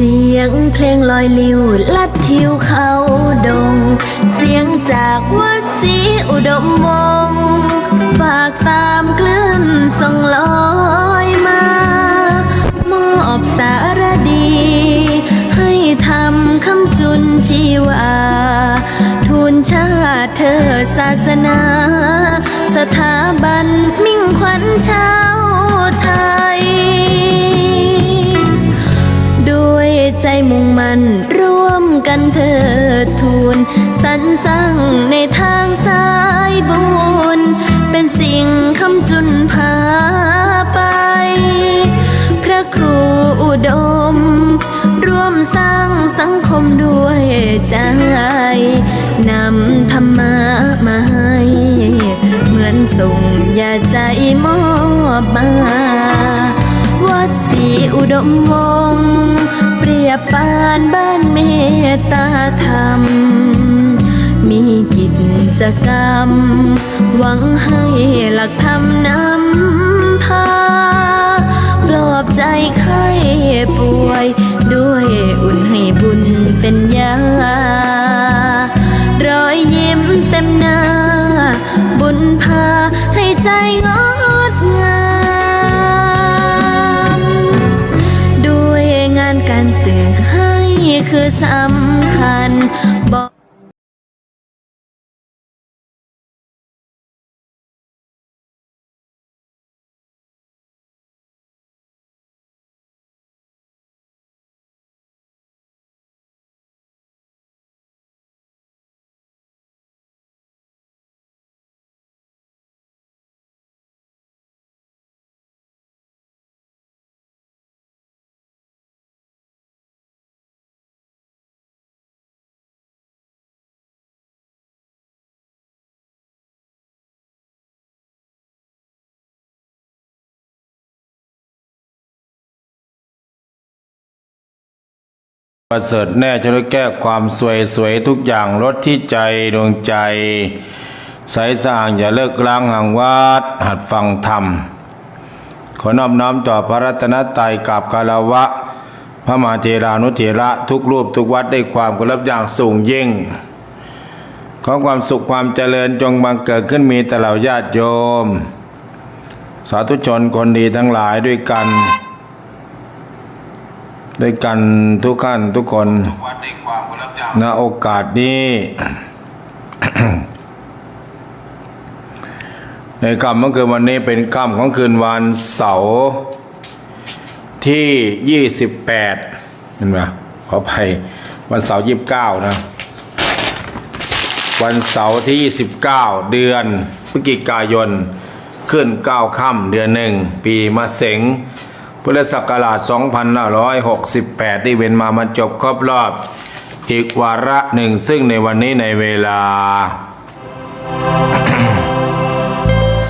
สียงเพลงลอยลิวลัดทิวเขาดงเสียงจากวัดศรีอุดมวงศ์ฝากตามคลื่นส่งลอยมามอบสารดีให้ทำคำจุนชีวาทูลชาติเธอศาสนาสถาบันมิ่งขวัญชาวไทยด้วยใจมุ่งมั่นร่วมกันเถิดทูลสรรสร้างในทางสายบุญเป็นสิ่งคำจุนพาไปพระครูอุดมร่วมสร้างสังคมด้วยใจนำธรรมะมาให้เหมือนส่งยาใจมอบมาวัดศรีอุดมวงศ์เปรียบปานบ้านเมตตาธรรมมีกิจกรรมหวังให้หลักธรรมนำพาปลอบใจไข้ป่วยด้วยอุ่นให้บุญเป็นยารอยยิ้มเต็มหน้าบุญพาให้ใจงดงามด้วยงานการสื่อให้คือสำคัญบอกประเสริฐแน่จะได้แก้ความสวยทุกอย่างลดที่ใจดวงใจใสสะอาดอย่าเลิกล้างห่างวัดหัดฟังธรรมขอนอบน้อมต่อพระรัตนตรัยกับคารวะพระมหาเถรานุเถระทุกรูปทุกวัดได้ความเคารพอย่างสูงยิ่งขอความสุขความเจริญจงบังเกิดขึ้นมีแต่เหล่าญาติโยมสาธุชนคนดีทั้งหลายด้วยกันทุกท่านทุกคนณโอกาสนี้ ในค่ำเมื่อคืนวันนี้เป็นค่ำของคืนวันเสาร์ที่28เห็นไหมขออภัยวันเสาร์29นะวันเสาร์ที่29เดือนพฤศจิกายนขึ้น9ค่ำเดือน1ปีมะเสงพุทธศักราช2568ที่เว้นมามันจบครบรอบอีกวาระหนึ่งซึ่งในวันนี้ในเวลา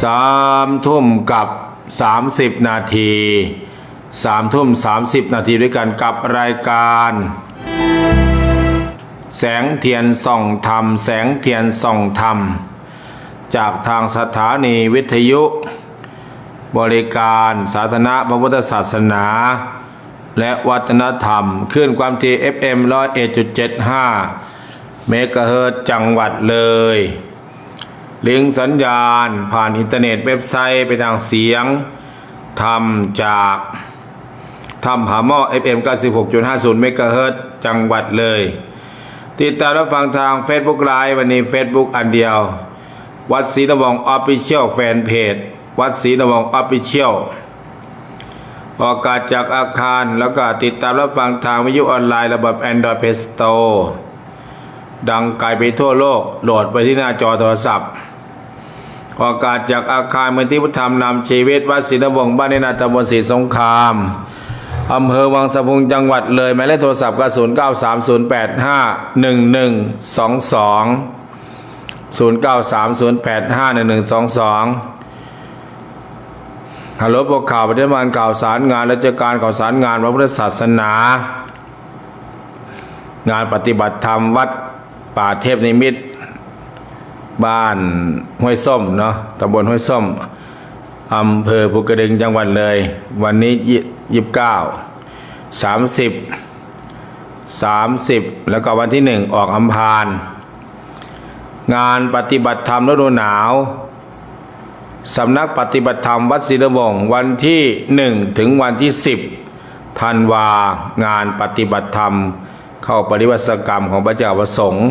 3 ทุ่มกับ30นาที3 ทุ่ม30นาทีด้วยกันกับรายการแสงเทียนส่องธรรมแสงเทียนส่องธรรมจากทางสถานีวิทยุบริการสาธารณะพระพุทธศาสนาและวัฒนธรรมขึ้นความถี่ FM 101.75 เมกะเฮิรตซ์จังหวัดเลยลิงก์สัญญาณผ่านอินเทอร์เน็ตเว็บไซต์ไปทางเสียงทำจากทำผาหม้อ FM 96.50 เมกะเฮิรตซ์จังหวัดเลยติดตามรับฟังทาง Facebook Live วันนี้ Facebook อันเดียววัดศรีนวงศ์ Official Fan Pageวัดศรีนวงศ์ Official ออกอากาศจากอาคารแล้วก็ติดตามรับฟังทางวิทยุออนไลน์ระบบ Android Play Store ดังไกลไปทั่วโลกโหลดไปที่หน้าจอโทรศัพท์ออกอากาศจากอาคารมูลที่พุทธธรรมนำชีวิตวัดศรีนวงศ์บ้านในนาตำบลศรีสงครามอำเภอวังสะพุงจังหวัดเลยหมายเลขโทรศัพท์ก็0930851122 ฮัลโหลบอกข่าวประเทศบาลข่าวสารงานราชการข่าวสารงานพระพุทธศาสนางานปฏิบัติธรรมวัดป่าเทพนิมิตรบ้านห้วยส้มเนาะตำบลห้วยส้มอำเภอภูกระดึงจังหวัดเลยวันนี้29 30 30แล้วก็วันที่1ออกอัมพาน งานปฏิบัติธรรมฤดูหนาวสำนักปฏิบัติธรรมวัดศิลวงศ์วันที่1ถึงวันที่10ธันวางานปฏิบัติธรรมเข้าปริวัติกรรมของพระเจ้าประสงค์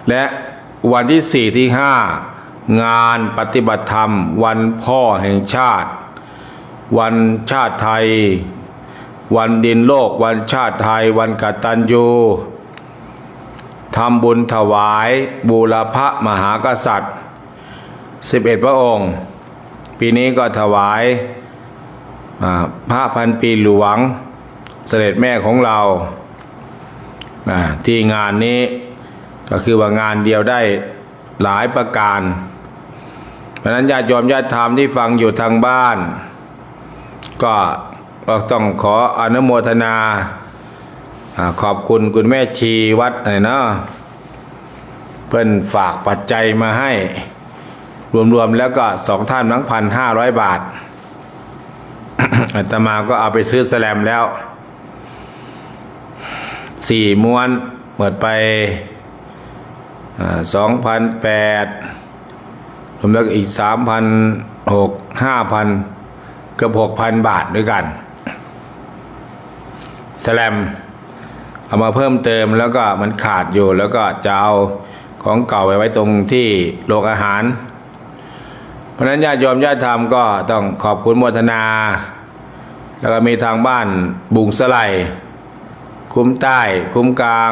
และวันที่4ที่5งานปฏิบัติธรรมวันพ่อแห่งชาติวันชาติไทยวันดินโลกวันชาติไทยวันกตัญญูทำบุญถวายบูรพมหากษัตริย์11พระองค์ปีนี้ก็ถวายพระพันปีหลวงเสด็จแม่ของเราที่งานนี้ก็คือว่างานเดียวได้หลายประการเพราะนั้นญาติโยมญาติธรรมที่ฟังอยู่ทางบ้านก็ต้องขออนุโมทนาขอบคุณคุณแม่ชีวัดหน่อยเนาะเพิ่นฝากปัจจัยมาให้รวมๆแล้วก็2ท่านทั้ง1,500 บาท อาตมาก็เอาไปซื้อแสลมแล้ว4ม้วนหมดไป2,800รวมแล้วอีก3,600 5,000เกือบ 6,000 บาทด้วยกันแสลมเอามาเพิ่มเติมแล้วก็มันขาดอยู่แล้วก็จะเอาของเก่าไปไว้ตรงที่โรงอาหารเพราะนั้นญาติโยมญาติธรรมก็ต้องขอบคุณโมทนาแล้วก็มีทางบ้านบุงสไลคุ้มใต้คุ้มกลาง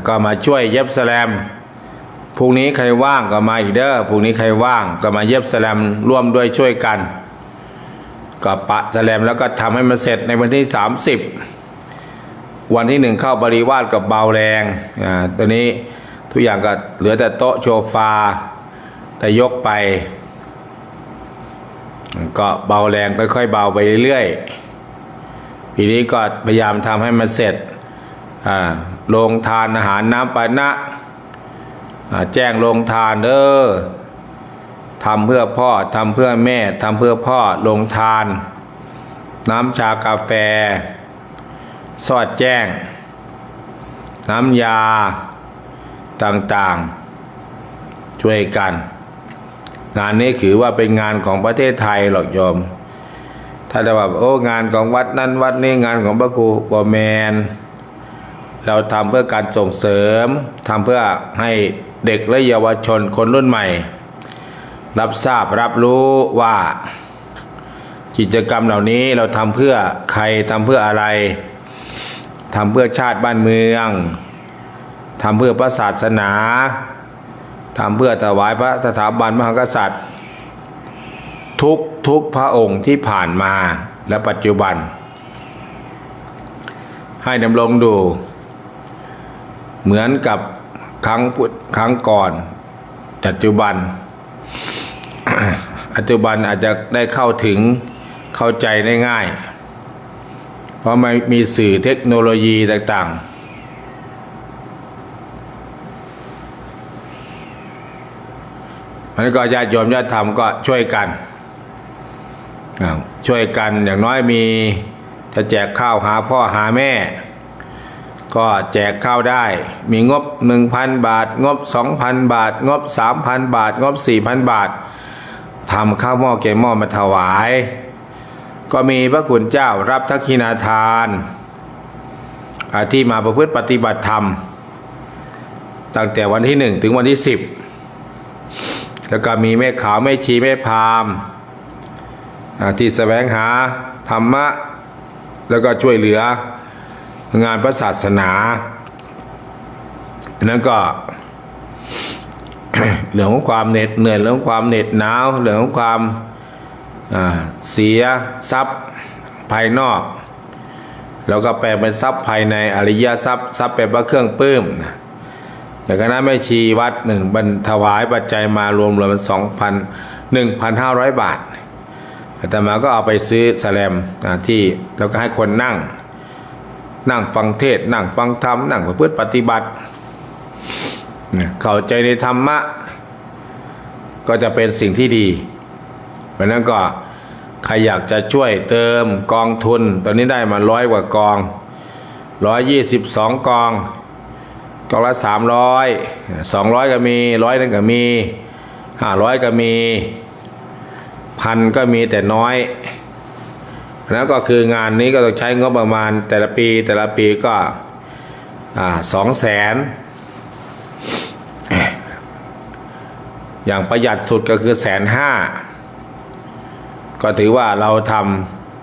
ก็มาช่วยเย็บแสลมพรุ่งนี้ใครว่างก็มาอีกเด้อพรุ่งนี้ใครว่างก็มาเย็บแสลมร่วมด้วยช่วยกันก็ปะแสลมแล้วก็ทำให้มันเสร็จในวันที่30วันที่1เข้าบริวารกับเบาแรงตอนนี้ทุกอย่างก็เหลือแต่โต๊ะโชฟาแต่ยกไปก็เบาแรงค่อยๆเบาไปเรื่อยๆปีนี้ก็พยายามทำให้มันเสร็จโรงทานอาหารน้ำปานะแจ้งโรงทานทำเพื่อพ่อทำเพื่อแม่ทำเพื่อพ่อโรงทานน้ำชากาแฟสอดแจ้งน้ำยาต่างๆช่วยกันงานนี้ถือว่าเป็นงานของประเทศไทยหรอกโยมถ้าจะแบบงานของวัดนั้นวัดนี้งานของพระครูบอแมนเราทำเพื่อการส่งเสริมทำเพื่อให้เด็กและเยาวชนคนรุ่นใหม่รับทราบรับรู้ว่ากิจกรรมเหล่านี้เราทำเพื่อใครทำเพื่ออะไรทำเพื่อชาติบ้านเมืองทำเพื่อพระศาสนาทำเพื่อถวายพระสถาบันมหากษัตริย์ทุกพระองค์ที่ผ่านมาและปัจจุบันให้ดำรงดูเหมือนกับครั้งก่อนปัจจุบัน ปัจจุบันอาจจะได้เข้าถึงเข้าใจได้ง่ายเพราะมันมีสื่อเทคโนโลยีต่างๆมันก็ญาติโยมญาติธรรมก็ช่วยกันอย่างน้อยมีจะแจกข้าวหาพ่อหาแม่ก็แจกข้าวได้มีงบ 1,000 บาทงบ 2,000 บาทงบ 3,000 บาทงบ 4,000 บาททำข้าวหม้อแกงหม้อมาถวายก็มีพระคุณเจ้ารับทักขิณาทานที่มาประพฤติปฏิบัติธรรมตั้งแต่วันที่1ถึงวันที่10แล้วก็มีแม่ขาวแม่ชีแม่พราหมณ์ที่แสวงหาธรรมะแล้วก็ช่วยเหลืองานพระศาสนานั้นก็ เรื่องของความเหน็ดเหนื่อยเรื่องของความเหน็ดหนาวเรื่องของความเสียทรัพย์ภายนอกแล้วก็แปลเป็นทรัพย์ภายในอริยทรัพย์เป็นพระเครื่องปลื้มแต่คณะแม่ชีวัด1บรรถวายปัจจัยมารวมๆเป็น1,500 บาทอาตมาก็เอาไปซื้อแสลมที่แล้วก็ให้คนนั่งฟังเทศนั่งฟังธรรมนั่งประพฤติปฏิบัติเข้าใจในธรรมะก็จะเป็นสิ่งที่ดีเพราะนั้นก็ใครอยากจะช่วยเติมกองทุนตอนนี้ได้มา100 กว่ากอง 122 กองกองละ300 200ก็มี100นึงก็มี500ก็มี1,000ก็มีแต่น้อยแล้วก็คืองานนี้ก็ต้องใช้งบประมาณแต่ละปีก็200,000อย่างประหยัดสุดก็คือ150,000ก็ถือว่าเราท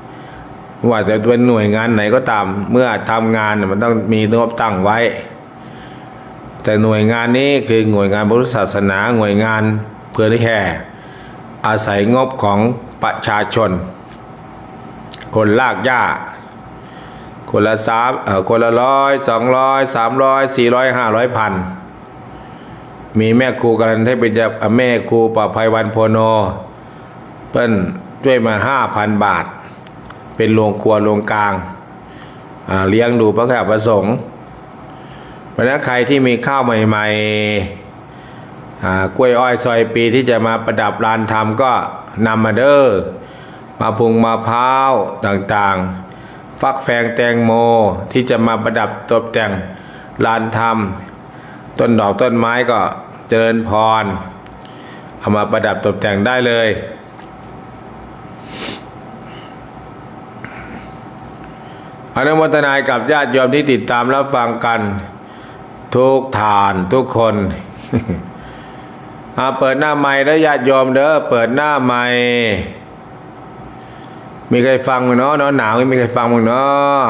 ำว่าจะเป็นหน่วยงานไหนก็ตามเมื่อทำงานมันต้องมีงบตั้งไว้แต่หน่วยงานนี้คือหน่วยงานพุทธศาสนาหน่วยงานเพื่อที่แห่อาศัยงบของประชาชนคนลากหญ้าคนละคนละ100 200 300 400 500 1,000มีแม่ครูกันให้เป็นแม่ครูประภัยวันโพโนเปิ้นช่วยมา 5,000 บาทเป็นโรงครัวโรงกลางเลี้ยงดูพระแขกพระสงฆ์เพราะนั้นใครที่มีข้าวใหม่ๆกล้วยอ้อยซอยปีที่จะมาประดับลานธรรมก็นำมาเด้อมาพุงมะพร้าวต่างๆฟักแฟงแตงโมที่จะมาประดับตกแต่งลานธรรมต้นดอกต้นไม้ก็เจริญพรเอามาประดับตกแต่งได้เลยอนุโมทนากับญาติโยมที่ติดตามรับฟังกันทุกฐานทุกคนเปิดหน้าใหม่แล้วญาติโยมเด้อเปิดหน้าใหม่มีใครฟังมั้ยเนาะหนาวมีใครฟังมั้ยเนาะ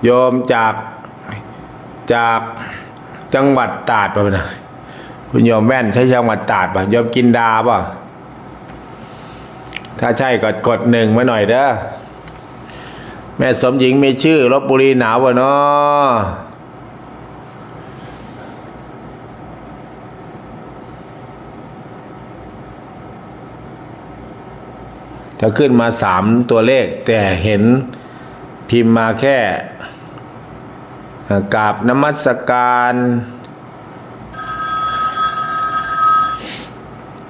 โยมจากจังหวัดตราดป่ะนะคุณโยมแว่นใช่จังหวัดตราดป่ะโยมกินดาป่ะถ้าใช่ก็กด1มาหน่อยเด้อแม่สมหญิงมีชื่อลพบุรีหนาวป่ะเนาะถ้าขึ้นมา3ตัวเลขแต่เห็นพิมพ์มาแค่กราบนมัสการ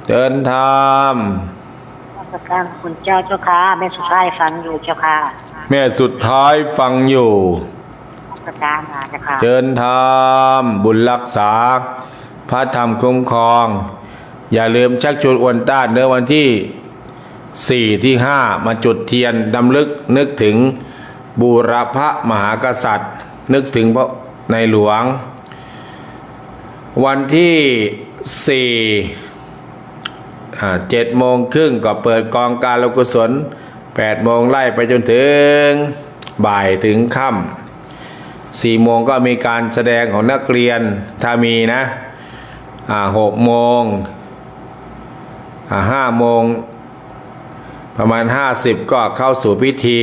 เดินธรรมนมัสการคุณเจ้าค่ะแม่สุดท้ายฟังอยู่เจ้าค่ะแม่สุดท้ายฟังอยู่นมัสการเจ้าค่ะเดินธรรมบุญรักษาพระธรรมคุ้มครองอย่าลืมชักชวนอวนต้านเนื้อวันที่4 ที่ 5มาจุดเทียนดำลึกนึกถึงบูรพมหากษัตริย์นึกถึงพระในหลวงวันที่7:30ก็เปิดกองการกุศล8 โมงไล่ไปจนถึงบ่ายถึงค่ำ4 โมงก็มีการแสดงของนักเรียนถ้ามีนะ6 โมง5 โมงประมาณ50ก็เข้าสู่พิธี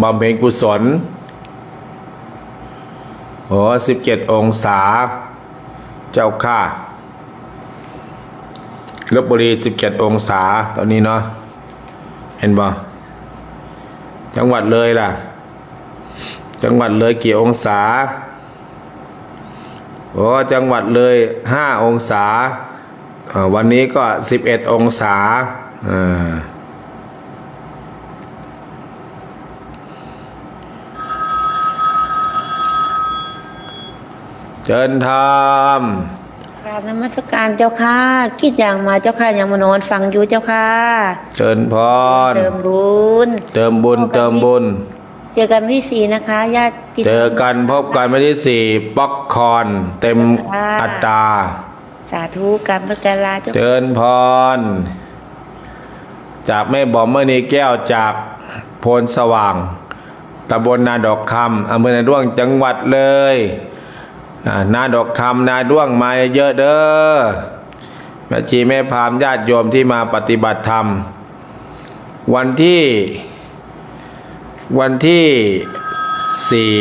บำเพ็ญกุศล17 องศาเจ้าค่ะลพบุรี17 องศาตอนนี้เนาะเห็นบ่จังหวัดเลยล่ะจังหวัดเลยกี่องศาจังหวัดเลย5 องศาวันนี้ก็11 องศาเชิญธรรมกราบนมัสการเจ้าค่ะคิดอย่างมาเจ้าค่ะยังมานอนฟังอยู่เจ้าค่ะเชิญพรเติมบุญเจอกันวันที่4นะคะญาติเจอกันพบกันวันที่4ป๊อกคอนเต็มอัตราสาธุกันพระกาลาเชิญพรจากแม่บอมเมณีแก้วจากโพนสว่างตำบลนาดอกคำอำเภอนาด้วงจังหวัดเลยนาดอกคำนาด้วงมาเยอะเด้อแม่ชีแม่พราหมณ์ญาติโยมที่มาปฏิบัติธรรมวันที่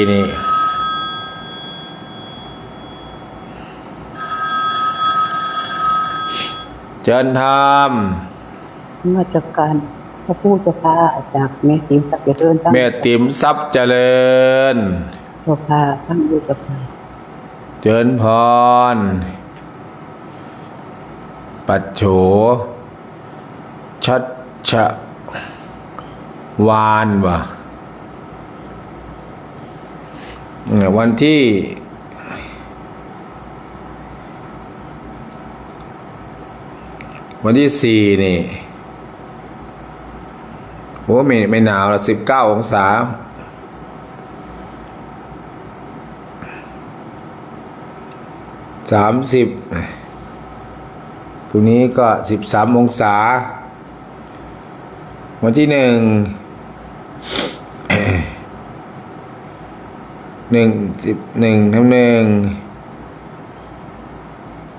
4นี่เชิญธรรมมาจากการพระผู้เจ้าค่ะจากแม่ติ๋มทรัพย์เจริญแม่ติ๋มทรัพย์เจริญเจ้าค่ะตั้งอยู่กับเจริญพรปัจโฉชัชวานวะ วันที่สี่นี่โอ้ไม่หนาวละ19 องศา30พรุ่งนี้ก็13 องศาวันที่1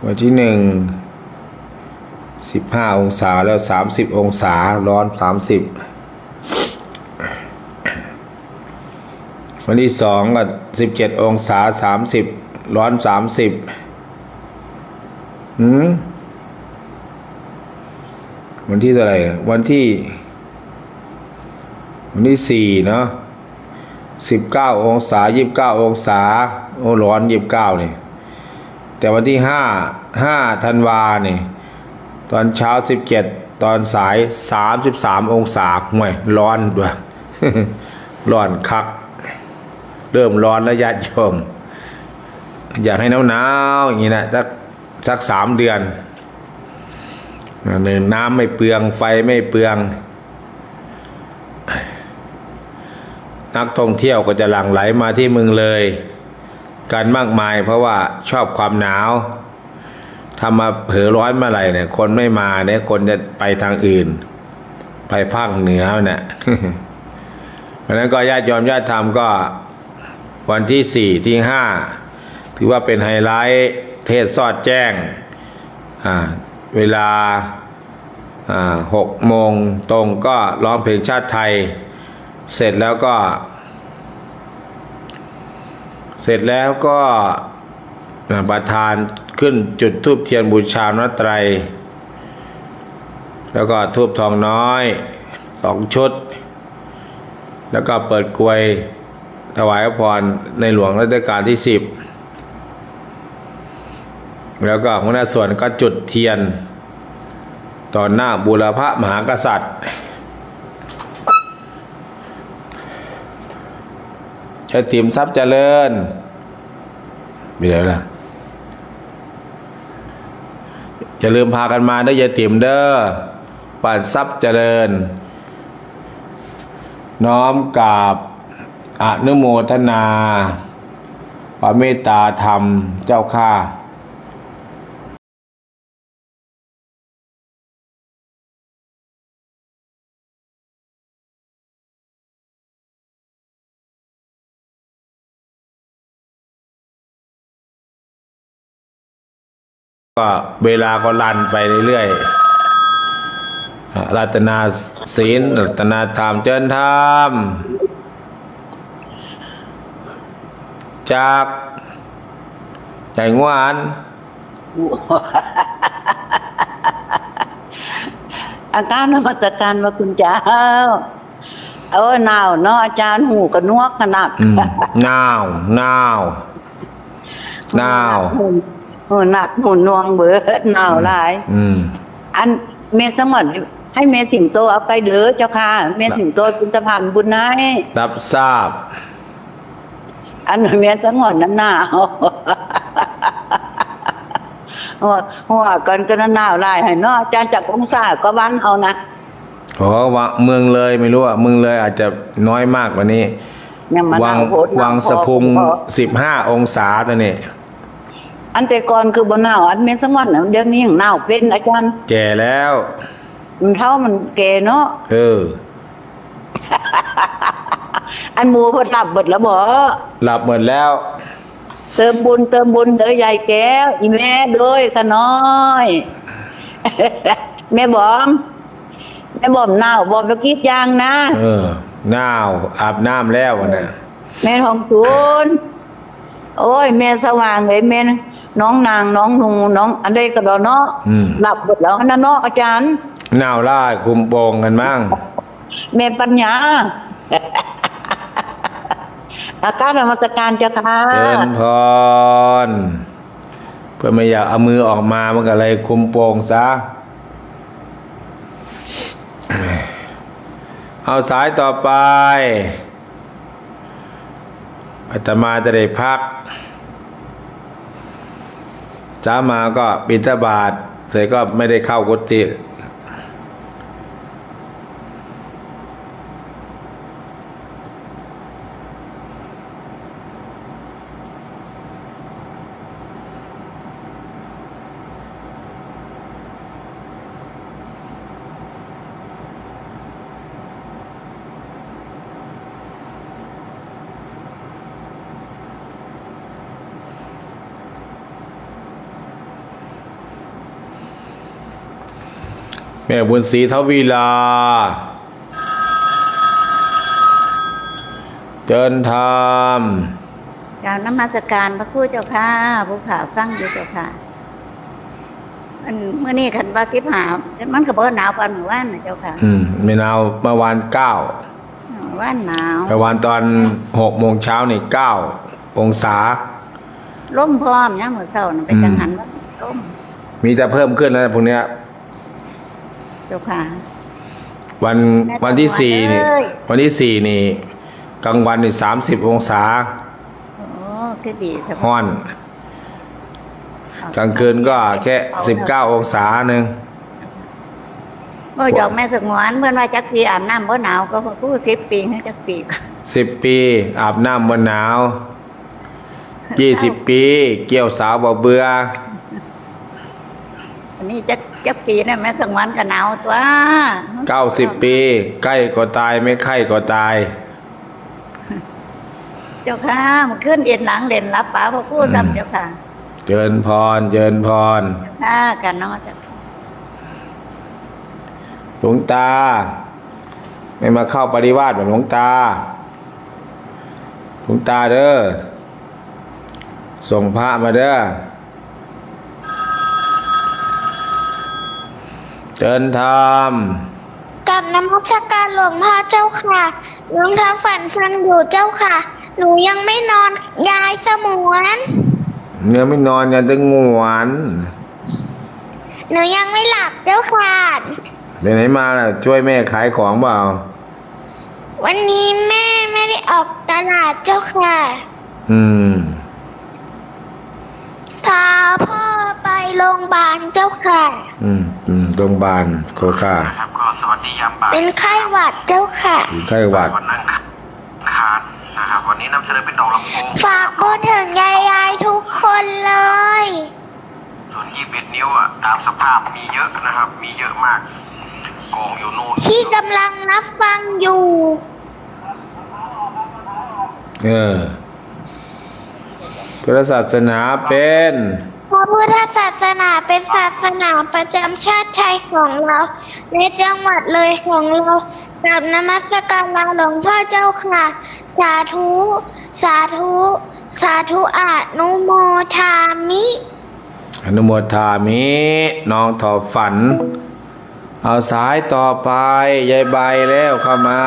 วันที่15 องศาแล้ว30 องศาร้อน30วันที่2ก็17 องศา30ร้อน30วันที่เท่าไหร่วันที่4เนาะ19 องศา29 องศาโอ้ร้อน29นี่แต่วันที่5 ธันวาเนี่ยตอนเช้า17ตอนสาย33 องศาห่วยร้อนด้วย ร้อนคักเริ่มร้อนแล้วญาติโยมอยากให้หนาวๆอย่างนี้นะสัก3 เดือนน้ำไม่เปลืองไฟไม่เปลืองนักท่องเที่ยวก็จะหลั่งไหลมาที่เมืองเลยกันมากมายเพราะว่าชอบความหนาวถ้ามาเผลอร้อนเมื่อไหร่เนี่ยคนไม่มาเนี่ยคนจะไปทางอื่นไปภาคเหนือเนี่ย เพราะนั้นก็ญาติโยมญาติธรรมก็วันที่4 ที่ 5ถือว่าเป็นไฮไลท์เทศสอดแจ้งเวลา6 โมงตรงก็ร้องเพลงชาติไทยเสร็จแล้วก็ประธานขึ้นจุดธูปเทียนบูชาพระไตรแล้วก็ธูปทองน้อย2 ชุดแล้วก็เปิดกรวยถวายพรในหลวงรัชกาลที่10แล้วก็หัวหน้าส่วนก็จุดเทียนต่อหน้าบูรพมหากษัตริย์จะติ๋มทรัพย์เจริญไปไหนล่ะอย่าลืมพากันมาได้ยายติ๋มเด้อป่านทรัพย์เจริญน้อมกราบอนุโมทนาความเมตตาธรรมเจ้าข้าก็เวลาก็ลันไปเรื่อยๆรัตนาศีลรัตนาธรรมเจริญธรรมจากใหญ่งวาน อาการนมัสการมาคุณเจ้าหนาวเนาะอาจารย์หูกระนวกขนาดหนาวหนักหูนวงเบิดหนาวหลายอันเมสมอนให้เมสิงโตเอาไปเด้อเจ้าค่ะเมสิงโตเป็นสะพานบุญให้รับทราบอันเมสมอนนั้นหนาวหัวกันก็หนาวหลายให้เนาะอาจารย์จากองศาก็วันเอานะว่าเมืองเลยไม่รู้อ่ะเมืองเลยอาจจะน้อยมากกว่านี้วังสะพุง15 องศาตัวนี้อันแต่ก่อนคือบนหนาวอันเมสมอนเดี๋ยวนี้อย่างหนาวเป็นอาจารย์แก่แล้วมันเท่ามันแก่เนาะอันหมูพดหลับหมดแล้วบ่หลับหมดแล้วเติมบุญเด้อใหญ่แก้วอีแม่ด้วยขน้อยแม่บอมหนาวบอมตะกี้ยางนะหนาวอาบน้ำแล้วน่ะแม่ทองศูนย์โอ้ยแม่สว่างเลยแม่น้องนางน้องหนูน้องอันใดก็ดอเนาะหลับหมดแล้วนะเนาะอาจารย์หนาวล่าคุมโปงกันมั่งแม่ปัญญาอาการนมัสการเจ้าค่ะเจริญพรเพื่อไม่อยากเอามือออกมามันก็เลยคุมโปงซะเอาสายต่อไป อาตมาจะได้พักเช้ามาก็บิณฑบาตเสร็จก็ไม่ได้เข้ากุฏิแม่บุญศรีทวีลาเดินธรรม กราบนมัสการพระครูเจ้าค่ะผู้ข่าวฟังอยู่เจ้าค่ะอันเมื่อนี้ขันว่าคิดหามันก็บ่หนาวปานเมื่อวานนะเจ้าค่ะ ไม่หนาวเมื่อวาน9 ว่านหนาว เมื่อวานตอน6 โมงเช้านี่9 องศา ล่มพร้อมยังมื้อเช้าน่ะไปจังหันว่าล่ม มีแต่เพิ่มขึ้นแล้วพวกเนี้ย เจ้าค่ะ วันที่สี่นี่ เอ้ย วันที่สี่นี่กลางวันนี่30 องศา โอ้คือดีสบาย ห้อนกลางคืนก็แค่19 องศาหนึ่ง บ่ดอกแม่สงวนเพิ่นว่าจักปีอาบน้ำบ่หนาวก็พระครู10 ปีให้จักปี 10 ปีอาบน้ำบนหนาว20 ปี เกี่ยวสาวบ่เบื่อ อันนี้จักปีนะแม่สงวนก็หนาวตัว 90 ปี ใกล้ก็ตายไม่ใกล้ก็ตาย เจ้าค่ะมันขึ้นเอ็นหลังเล่นรับป๋าพระครูซ้ำเจ้าค่ะ เจริญพรเจริญพร ค่ะกันเนาะเจ้า หลวงตา ไม่มาเข้าปริวาสแบบหลวงตาหลวงตาเด้อส่งพระมาเด้อเจริญธรรม กับนมัสการหลวงพ่อเจ้าค่ะหลวงทำฝันฟังอยู่เจ้าค่ะ หนูยังไม่นอนยายสมวน เนื้อไม่นอนยังจะงวน หนูยังไม่หลับเจ้าค่ะ ไปไหนมาล่ะช่วยแม่ขายของเปล่า วันนี้แม่ไม่ได้ออกตลาดเจ้าค่ะ อืม พาพ่อไปโรงพยาบาลเจ้าค่ะ โรงพยาบาลโคค่า ครับก็สวัสดียามบ่าย เป็นไข้หวัดเจ้าค่ะ อยู่ไข้หวัด วันอังคารนะครับวันนี้นำเสนอเป็นดอกลำโพง ฝากพูดถึงยายๆทุกคนเลย ส่วน21 นิ้วอ่ะตามสภาพมีเยอะนะครับ มีเยอะมากกองอยู่นู่น ที่กำลังรับฟังอยู่ พุทธศาสนาเป็น พระพุทธศาสนาเป็นศาสนาประจำชาติไทยของเราในจังหวัดเลยของเรากราบนมัสการลาหลวงพ่อเจ้าค่ะ สาธุ สาธุ สาธุอนุโมทามิ อนุโมทามิน้องทอฝัน เอาสายต่อไปยายใบแล้วเข้ามา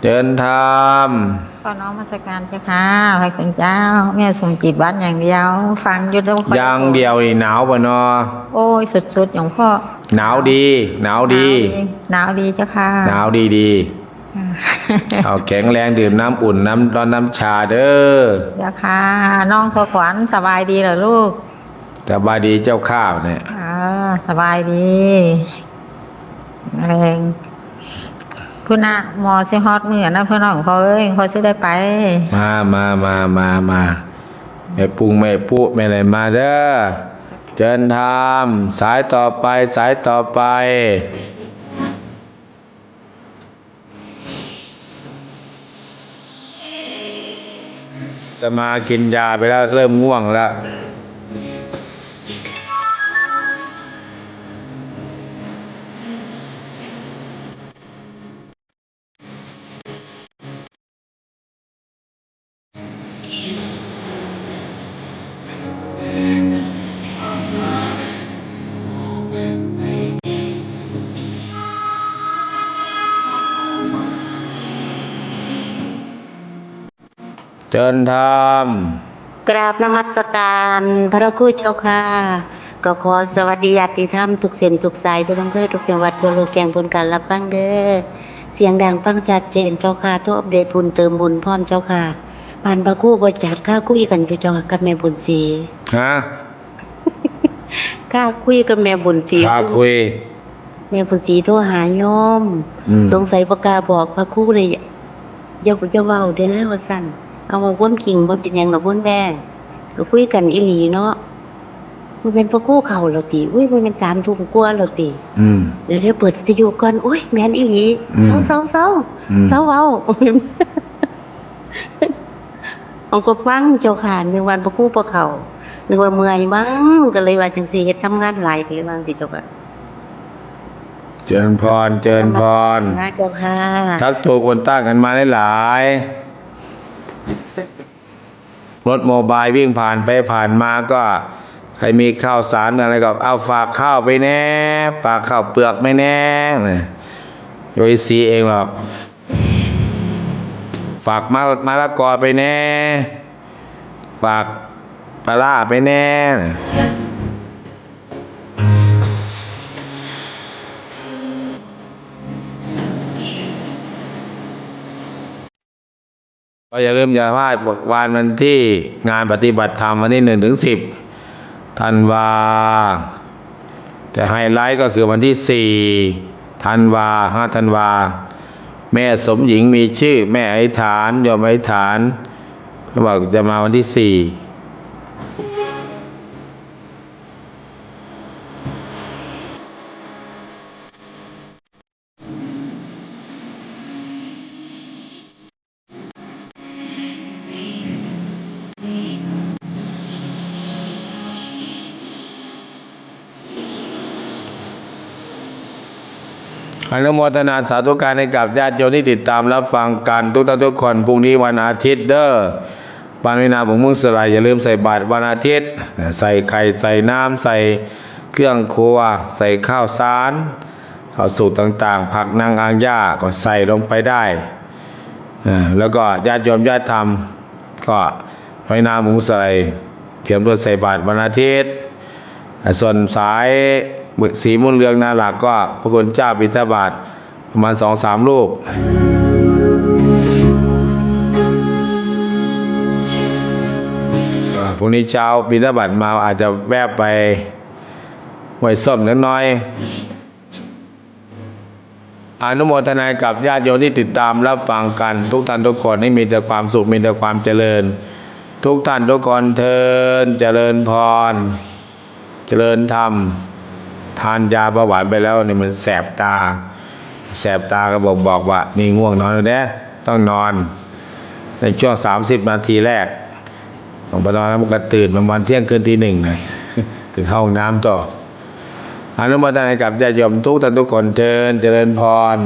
เดินธรรม ก็น้องมาสการเจ้าค่ะพระคุณเจ้าแม่สมจิตวัดอย่างเดียว ฟังอยู่แล้ว อย่างเดียวนี่หนาวป่ะนอ โอ้ยสุดๆอย่างพ่อ หนาวดี หนาวดี หนาวดีเจ้าค่ะ หนาวดีดีเอาแข็งแรงดื่มน้ำอุ่นน้ำร้อนน้ำชาเด้อ เจ้าค่ะน้องทอขวัญสบายดีเหรอลูก สบายดีเจ้าข้าวเนี่ย สบายดีแรงพุ่นน่ะหมอสิฮอดมือนะเพื่อนน้องเขาเอ้ยเขาสิได้ไป มาแม่ปุงแม่ปุ๊แม่อะไรมาเด้อเจิญธรรมสายต่อไปสายต่อไปจะมากินยาไปแล้วเริ่มง่วงแล้วเจิญธรรม กราบนมัสการพระครูเจ้าค่ะก็ขอสวัสดีญาติธรรมทุกเส้นทุกสายทุกอำเภอทุกจังหวัดทั่วโลกแก่งผลการรับฟังเด้อเสียงดังฟังชัดเจนเจ้าค่ะทุกอัปเดตบุญเติมบุญพร้อมเจ้าค่ะ ปานพระครู่บ่จัดค่าคุยกันอยู่จังกับแม่บุญศรี ฮะ ค่าคุยกับแม่บุญศรี พาคุย แม่บุญศรีโทรหาโยม อืม สงสัยบ่กล้าบอกพระครู่เลยอย่าเว้าเด้อว่าซั่นเอาว่าความจริงบ่เป็นหยังดอกพุ่นแม่ก็คุยกันอีหลีเนาะมันเป็นพระครู่เข้าแล้วติอุ้ยมันเป็น3 ทุ่มกว่าแล้วติ อืม เดี๋ยวเปิดวิทยุก่อนอุ้ยแม่นอีหลี อืม เศร้า อืม เศร้าเว้า เอาก็ฟังเจ้าค่ะนึกวันพระครู่บ่เข้านึกว่าเมื่อยบ้างก็เลยว่าจังซี่เฮ็ดทำงานหลายก็เลยว่าสิเจ้าค่ะ เจริญพรเจริญพร นะเจ้าค่ะ ทักโทรคนตั้งกันมาหลายๆรถโมบายวิ่งผ่านไปผ่านมาก็ใครมีข้าวสารอะไรก็เอาฝากข้าวไปแน่ฝากข้าวเปลือกไม่แน่โดยสีเองหรอกฝากมะละกอไปแน่ฝากปลาร้าไปแน่ก็อย่าลืมอย่าพลาดวันที่งานปฏิบัติธรรมวันที่1 ถึง 10 ธันวาแต่ไฮไลท์ก็คือวันที่5 ธันวาแม่สมหญิงมีชื่อแม่อธิษฐานโยมอธิษฐานเขาบอกจะมาวันที่ 4 อนุโมทนาสาธุการให้กับญาติโยมที่ติดตามรับฟังกันทุกคนพรุ่งนี้วันอาทิตย์เด้อปานวินาบุญมุ่งสลายอย่าลืมใส่บาตรวันอาทิตย์ใส่ไข่ใส่น้ำใส่เครื่องครัวใส่ข้าวสารข้าวสูตรต่างๆผักนางอางย่าก็ใส่ลงไปได้แล้วก็ญาติโยมญาติธรรมก็ปานวินาบุญมุ่งสลายเตรียมตัวใส่บาตรวันอาทิตย์ส่วนสายสีมุ่นเรืองนาหลักก็พระคุณเจ้าบิณฑบาตประมาณ 2-3 รูปพรุ่งนี้เช้าบิณฑบาตมาอาจจะแวะไปห้วยส้มนิดหน่อยอนุโมทนากับญาติโยมที่ติดตามรับฟังกันทุกท่านทุกคนให้มีแต่ความสุขมีแต่ความเจริญทุกท่านทุกคนเทินเจริญพรเจริญธรรมทานยาเบาหวานไปแล้วนี่มันแสบตาก็บอกว่านี่ง่วงนอนแล้วนะต้องนอนในช่วง30 นาทีแรกของปนอนแล้วมันก็ตื่นประมาณเที่ยงคืนตี 1นะถึงเข้าห้องน้ำต่ออนุโมทนากับญาติโยมทุกท่านทุกคนเทินเจริญพร